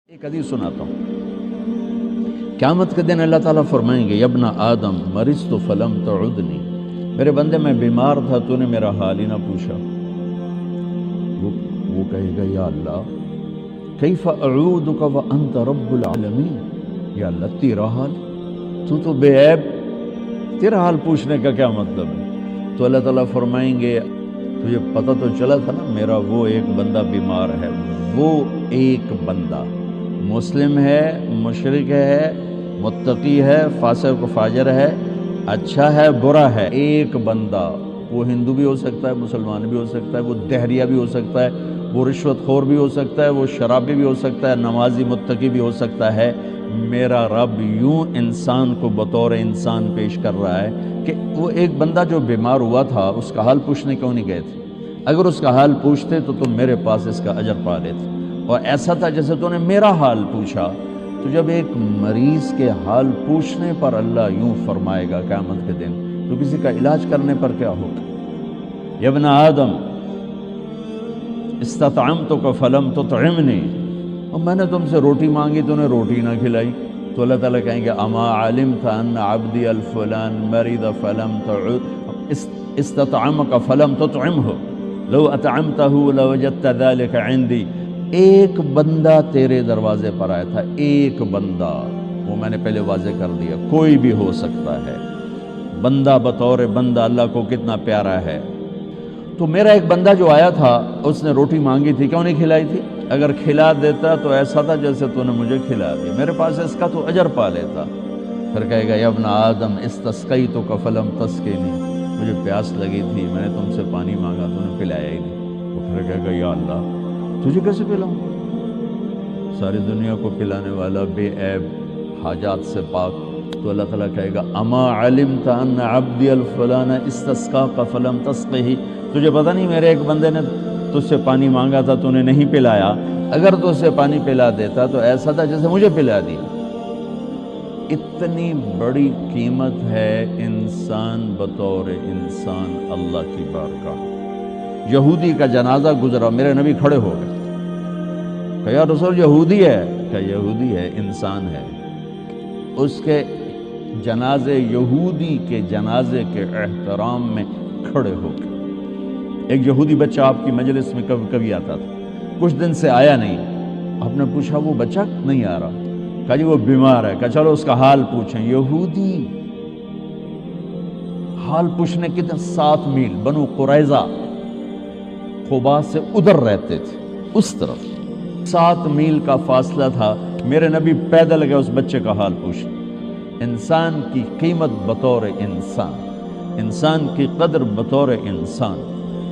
ایک حدیث سناتا ہوں۔ قیامت کے دن اللہ تعالیٰ فرمائیں گے یبن آدم مرضت فلم تعدنی، میرے بندے میں بیمار تھا تو نے میرا حال ہی نہ پوچھا۔ وہ کہے گا یا اللہ کیف اعودک وانت رب العالمین، یا اللہ تیرا حال، تو بے عیب، تیرا حال پوچھنے کا کیا مطلب ہے؟ تو اللہ تعالیٰ فرمائیں گے تجھے پتہ تو چلا تھا نا میرا وہ ایک بندہ بیمار ہے، وہ ایک بندہ مسلم ہے، مشرک ہے، متقی ہے، فاسق و فاجر ہے، اچھا ہے، برا ہے، ایک بندہ، وہ ہندو بھی ہو سکتا ہے، مسلمان بھی ہو سکتا ہے، وہ دہریہ بھی ہو سکتا ہے، وہ رشوت خور بھی ہو سکتا ہے، وہ شرابی بھی ہو سکتا ہے، نمازی متقی بھی ہو سکتا ہے۔ میرا رب یوں انسان کو بطور انسان پیش کر رہا ہے کہ وہ ایک بندہ جو بیمار ہوا تھا اس کا حال پوچھنے کیوں نہیں گئے تھے؟ اگر اس کا حال پوچھتے تو تم میرے پاس اس کا اجر پا لیتے، اور ایسا تھا جیسے تو نے میرا حال پوچھا۔ تو جب ایک مریض کے حال پوچھنے پر اللہ یوں فرمائے گا قیامت کے دن، تو کسی کا علاج کرنے پر کیا ہوگا؟ یا ابن آدم استطعمتک فلم تطعمنی، اور میں نے تم سے روٹی مانگی تو نے روٹی نہ کھلائی۔ تو اللہ تعالیٰ کہیں گے اما علمت ان عبدی الفلان مرض فلم استطعمک فلم تطعمہ لو اطعمتہ لوجدت ذلک عندی۔ ایک بندہ تیرے دروازے پر آیا تھا، ایک بندہ، وہ میں نے پہلے واضح کر دیا، کوئی بھی ہو سکتا ہے، بندہ بطور بندہ اللہ کو کتنا پیارا ہے۔ تو میرا ایک بندہ جو آیا تھا اس نے روٹی مانگی تھی، کیوں نہیں کھلائی تھی؟ اگر کھلا دیتا تو ایسا تھا جیسے تو نے مجھے کھلا دیا، میرے پاس اس کا تو اجر پا لیتا۔ پھر کہے گا یا ابن آدم استسقیتک فلم تسقینی، مجھے پیاس لگی تھی، میں نے تم سے پانی مانگا تو نے پلایا ہی نہیں۔ وہ پھر کہے گا یا اللہ تجھے کیسے پلاؤں؟ ساری دنیا کو پلانے والا، بے عیب، حاجات سے پاک۔ تو اللہ تعالیٰ کہے گا اما علمت ان عبدی الفلان استسقاک فلم تسقہ، تجھے پتہ نہیں میرے ایک بندے نے تجھ سے پانی مانگا تھا تو نے نہیں پلایا، اگر تو اسے پانی پلا دیتا تو ایسا تھا جیسے مجھے پلا دیا۔ اتنی بڑی قیمت ہے انسان بطور انسان اللہ کی بارگاہ۔ یہودی کا جنازہ گزرا، میرے نبی کھڑے ہو گئے کہ یا رسول یہودی ہے، کہ یہودی ہے، انسان ہے۔ اس کے جنازے، یہودی کے جنازے کے احترام میں کھڑے ہو گئے۔ ایک یہودی بچہ آپ کی مجلس میں کبھی کبھی آتا تھا، کچھ دن سے آیا نہیں، آپ نے پوچھا وہ بچہ نہیں آ رہا، کہا جی وہ بیمار ہے، کہا چلو اس کا حال پوچھیں۔ یہودی حال پوچھنے کتنے 7 میل، بنو قریظہ قباء سے ادھر رہتے تھے، اس طرف 7 میل کا فاصلہ تھا، میرے نبی پیدل گئے اس بچے کا حال پوچھنے۔ انسان کی قیمت بطور انسان، انسان کی قدر بطور انسان۔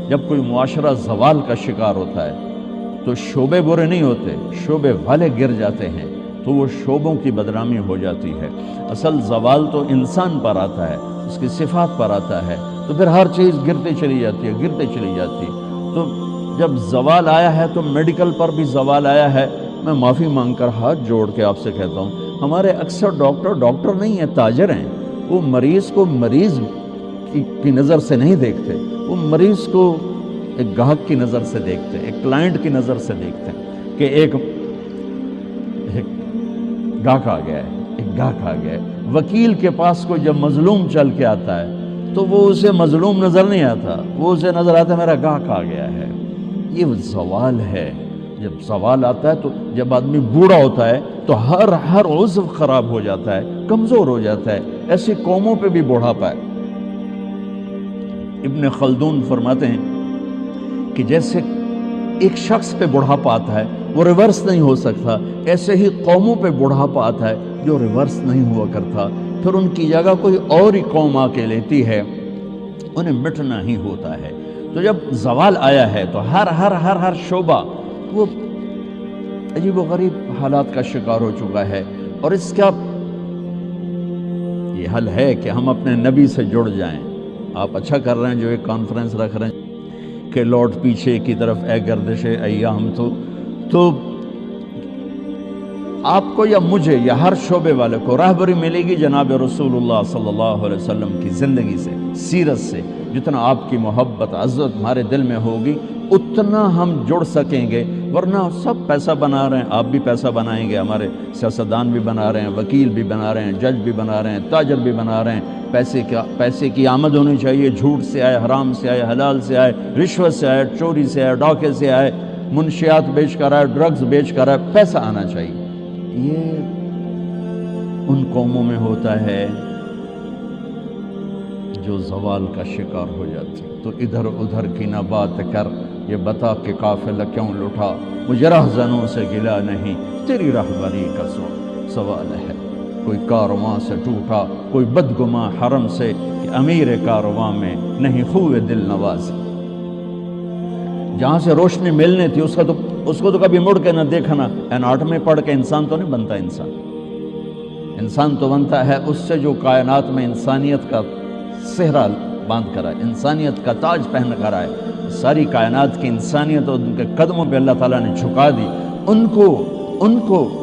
جب کوئی معاشرہ زوال کا شکار ہوتا ہے تو شعبے برے نہیں ہوتے، شعبے والے گر جاتے ہیں تو وہ شعبوں کی بدنامی ہو جاتی ہے۔ اصل زوال تو انسان پر آتا ہے، اس کی صفات پر آتا ہے، تو پھر ہر چیز گرتے چلی جاتی ہے، گرتے چلی جاتی ہے۔ تو جب زوال آیا ہے تو میڈیکل پر بھی زوال آیا ہے۔ میں معافی مانگ کر ہاتھ جوڑ کے آپ سے کہتا ہوں، ہمارے اکثر ڈاکٹر نہیں ہیں، تاجر ہیں۔ وہ مریض کو مریض کی نظر سے نہیں دیکھتے، وہ مریض کو ایک گاہک کی نظر سے دیکھتے ہیں، ایک کلائنٹ کی نظر سے دیکھتے ہیں کہ ایک گاہک آ گیا ہے، ایک گاہک آ گیا ہے۔ وکیل کے پاس کو جب مظلوم چل کے آتا ہے تو وہ اسے مظلوم نظر نہیں آتا، وہ اسے نظر آتا ہے میرا گاہک آ گیا ہے۔ یہ زوال ہے۔ جب زوال آتا ہے تو جب آدمی بوڑھا ہوتا ہے تو ہر عضو خراب ہو جاتا ہے، کمزور ہو جاتا ہے۔ ایسی قوموں پہ بھی بوڑھاپا ہے۔ ابن خلدون فرماتے ہیں کہ جیسے ایک شخص پہ بڑھاپا آتا ہے وہ ریورس نہیں ہو سکتا، ایسے ہی قوموں پہ بڑھاپا آتا ہے جو ریورس نہیں ہوا کرتا، پھر ان کی جگہ کوئی اور ہی قوم آ کے لیتی ہے، انہیں مٹنا ہی ہوتا ہے۔ تو جب زوال آیا ہے تو ہر شعبہ وہ عجیب و غریب حالات کا شکار ہو چکا ہے، اور اس کا یہ حل ہے کہ ہم اپنے نبی سے جڑ جائیں۔ آپ اچھا کر رہے ہیں جو ایک کانفرنس رکھ رہے ہیں کہ لوٹ پیچھے کی طرف اے گردش ایام، تو آپ کو یا مجھے یا ہر شعبے والے کو راہبری ملے گی جناب رسول اللہ صلی اللہ علیہ وسلم کی زندگی سے، سیرت سے۔ جتنا آپ کی محبت عزت ہمارے دل میں ہوگی اتنا ہم جڑ سکیں گے، ورنہ سب پیسہ بنا رہے ہیں، آپ بھی پیسہ بنائیں گے، ہمارے سیاستدان بھی بنا رہے ہیں، وکیل بھی بنا رہے ہیں، جج بھی بنا رہے ہیں، تاجر بھی بنا رہے ہیں۔ پیسے کی آمد ہونی چاہیے، جھوٹ سے آئے، حرام سے آئے، حلال سے آئے، رشوت سے آئے، چوری سے آئے، ڈاکے سے آئے، منشیات بیچ کر آئے، ڈرگز بیچ کر آئے، پیسہ آنا چاہیے۔ یہ ان قوموں میں ہوتا ہے جو زوال کا شکار ہو جاتی۔ تو ادھر ادھر کی نہ بات کر، یہ بتا کہ قافلہ کیوں لٹا، مجھے رہزنوں سے گلا نہیں، تیری رہبری کا سوال ہے۔ کوئی کارواں سے ٹوٹا، کوئی بدگماں حرم سے، کہ امیر کارواں میں نہیں خوب دل نوازی۔ جہاں سے روشنی ملنے تھی اس کو تو کبھی مڑ کے نہ دیکھنا۔ اناٹمی پڑھ کے انسان تو نہیں بنتا، انسان تو بنتا ہے اس سے جو کائنات میں انسانیت کا صحرا باندھ کر آئے، انسانیت کا تاج پہن کر آئے۔ ساری کائنات کی انسانیت اور ان کے قدموں پہ اللہ تعالیٰ نے جھکا دی، ان کو